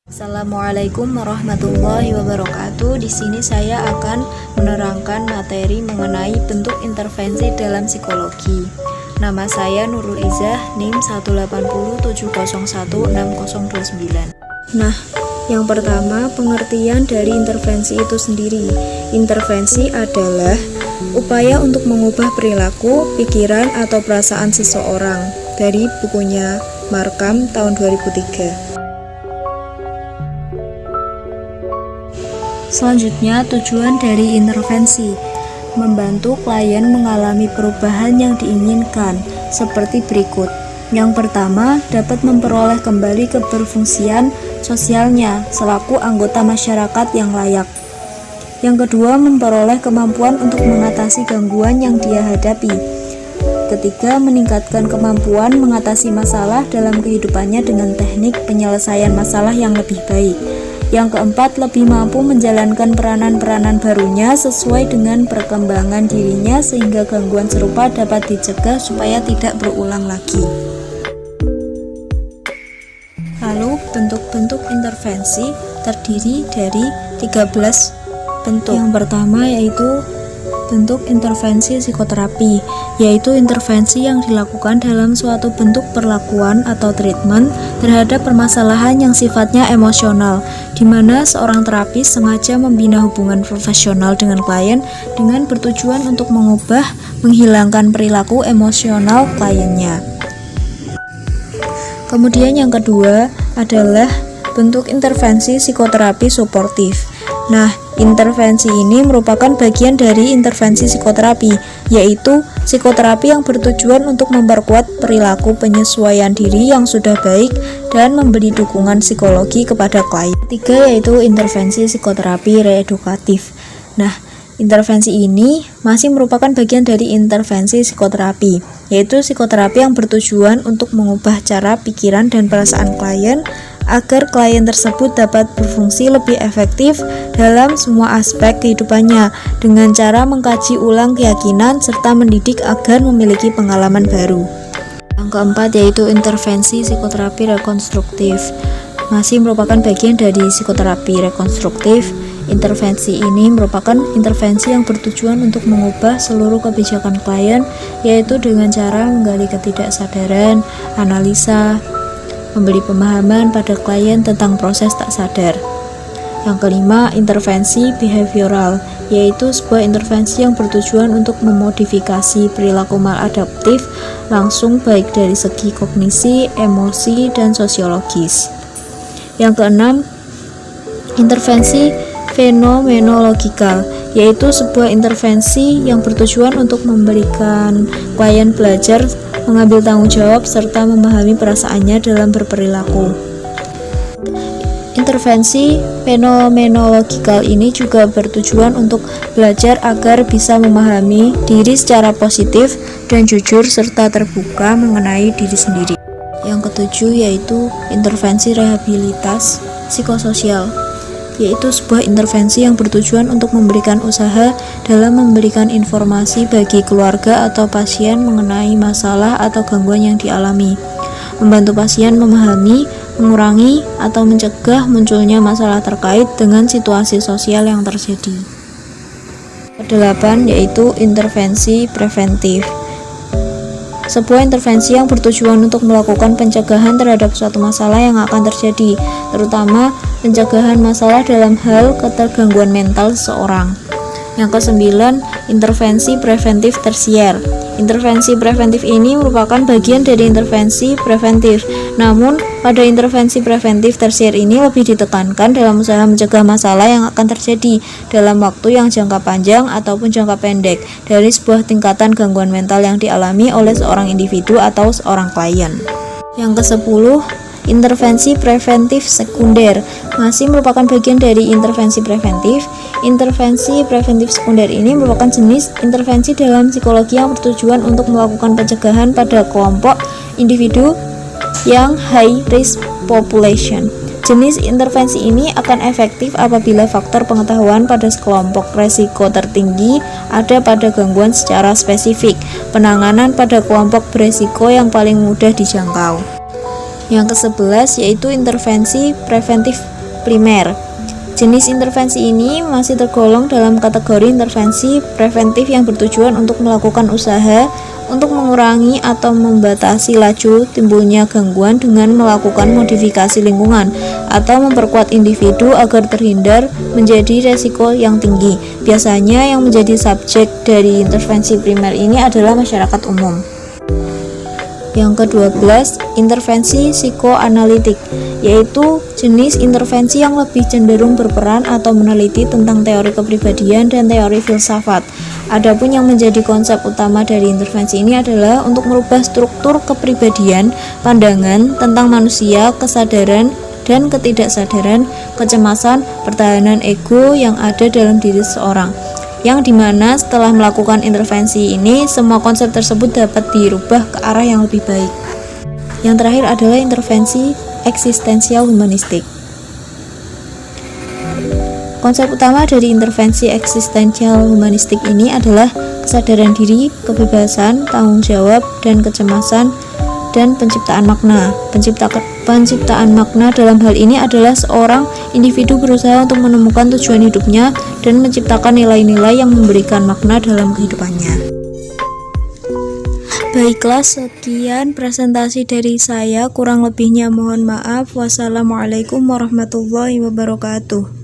Assalamualaikum warahmatullahi wabarakatuh. Di sini saya akan menerangkan materi mengenai bentuk intervensi dalam psikologi. Nama saya Nurul Izah, NIM 18070160029. Nah, yang pertama, pengertian dari intervensi itu sendiri. Intervensi adalah upaya untuk mengubah perilaku, pikiran, atau perasaan seseorang. Dari bukunya Markham tahun 2003. Selanjutnya, tujuan dari intervensi membantu klien mengalami perubahan yang diinginkan seperti berikut. Yang pertama, dapat memperoleh kembali keberfungsian sosialnya selaku anggota masyarakat yang layak. Yang kedua, memperoleh kemampuan untuk mengatasi gangguan yang dia hadapi. Ketiga, meningkatkan kemampuan mengatasi masalah dalam kehidupannya dengan teknik penyelesaian masalah yang lebih baik. Yang keempat, lebih mampu menjalankan peranan-peranan barunya sesuai dengan perkembangan dirinya sehingga gangguan serupa dapat dicegah supaya tidak berulang lagi. Lalu, bentuk-bentuk intervensi terdiri dari 13 bentuk. Yang pertama yaitu bentuk intervensi psikoterapi, yaitu intervensi yang dilakukan dalam suatu bentuk perlakuan atau treatment terhadap permasalahan yang sifatnya emosional, di mana seorang terapis sengaja membina hubungan profesional dengan klien dengan bertujuan untuk menghilangkan perilaku emosional kliennya. Kemudian yang kedua adalah bentuk intervensi psikoterapi suportif. Nah, intervensi ini merupakan bagian dari intervensi psikoterapi, yaitu psikoterapi yang bertujuan untuk memperkuat perilaku penyesuaian diri yang sudah baik dan memberi dukungan psikologi kepada klien. Ketiga yaitu intervensi psikoterapi reedukatif. Nah, intervensi ini masih merupakan bagian dari intervensi psikoterapi, yaitu psikoterapi yang bertujuan untuk mengubah cara pikiran dan perasaan klien agar klien tersebut dapat berfungsi lebih efektif dalam semua aspek kehidupannya dengan cara mengkaji ulang keyakinan serta mendidik agar memiliki pengalaman baru. Yang keempat yaitu intervensi psikoterapi rekonstruktif. Masih merupakan bagian dari psikoterapi rekonstruktif. Intervensi ini merupakan intervensi yang bertujuan untuk mengubah seluruh kebijakan klien, yaitu dengan cara menggali ketidaksadaran, analisa, memberi pemahaman pada klien tentang proses tak sadar. Yang kelima, intervensi behavioral, yaitu sebuah intervensi yang bertujuan untuk memodifikasi perilaku maladaptif langsung baik dari segi kognisi, emosi, dan sosiologis. Yang keenam, intervensi fenomenologikal, yaitu sebuah intervensi yang bertujuan untuk memberikan klien belajar mengambil tanggung jawab serta memahami perasaannya dalam berperilaku. Intervensi fenomenologikal ini juga bertujuan untuk belajar agar bisa memahami diri secara positif dan jujur serta terbuka mengenai diri sendiri. Yang ketujuh yaitu intervensi rehabilitas psikososial, yaitu sebuah intervensi yang bertujuan untuk memberikan usaha dalam memberikan informasi bagi keluarga atau pasien mengenai masalah atau gangguan yang dialami, membantu pasien memahami, mengurangi, atau mencegah munculnya masalah terkait dengan situasi sosial yang terjadi. Kedelapan yaitu intervensi preventif. Sebuah intervensi yang bertujuan untuk melakukan pencegahan terhadap suatu masalah yang akan terjadi, terutama pencegahan masalah dalam hal ketergangguan mental seseorang. Yang kesembilan, intervensi preventif tersier. Intervensi preventif ini merupakan bagian dari intervensi preventif. Namun, pada intervensi preventif tersier ini lebih ditekankan dalam usaha mencegah masalah yang akan terjadi dalam waktu yang jangka panjang ataupun jangka pendek dari sebuah tingkatan gangguan mental yang dialami oleh seorang individu atau seorang klien. Yang ke-10, intervensi preventif sekunder masih merupakan bagian dari intervensi preventif. Intervensi preventif sekunder ini merupakan jenis intervensi dalam psikologi yang bertujuan untuk melakukan pencegahan pada kelompok individu yang high risk population. Jenis intervensi ini akan efektif apabila faktor pengetahuan pada sekelompok resiko tertinggi ada pada gangguan secara spesifik, penanganan pada kelompok beresiko yang paling mudah dijangkau. Yang ke-11 yaitu intervensi preventif primer. Jenis intervensi ini masih tergolong dalam kategori intervensi preventif yang bertujuan untuk melakukan usaha untuk mengurangi atau membatasi laju timbulnya gangguan dengan melakukan modifikasi lingkungan atau memperkuat individu agar terhindar menjadi resiko yang tinggi. Biasanya yang menjadi subjek dari intervensi primer ini adalah masyarakat umum. Yang ke-12, intervensi psikoanalitik, yaitu jenis intervensi yang lebih cenderung berperan atau meneliti tentang teori kepribadian dan teori filsafat. Adapun yang menjadi konsep utama dari intervensi ini adalah untuk merubah struktur kepribadian, pandangan tentang manusia, kesadaran dan ketidaksadaran, kecemasan, pertahanan ego yang ada dalam diri seseorang. Yang dimana setelah melakukan intervensi ini, semua konsep tersebut dapat dirubah ke arah yang lebih baik. Yang terakhir adalah intervensi eksistensial humanistik. Konsep utama dari intervensi eksistensial humanistik ini adalah kesadaran diri, kebebasan, tanggung jawab, dan kecemasan, dan penciptaan makna. Penciptaan makna dalam hal ini adalah seorang individu berusaha untuk menemukan tujuan hidupnya dan menciptakan nilai-nilai yang memberikan makna dalam kehidupannya. Baiklah, sekian presentasi dari saya, kurang lebihnya mohon maaf. Wassalamualaikum warahmatullahi wabarakatuh.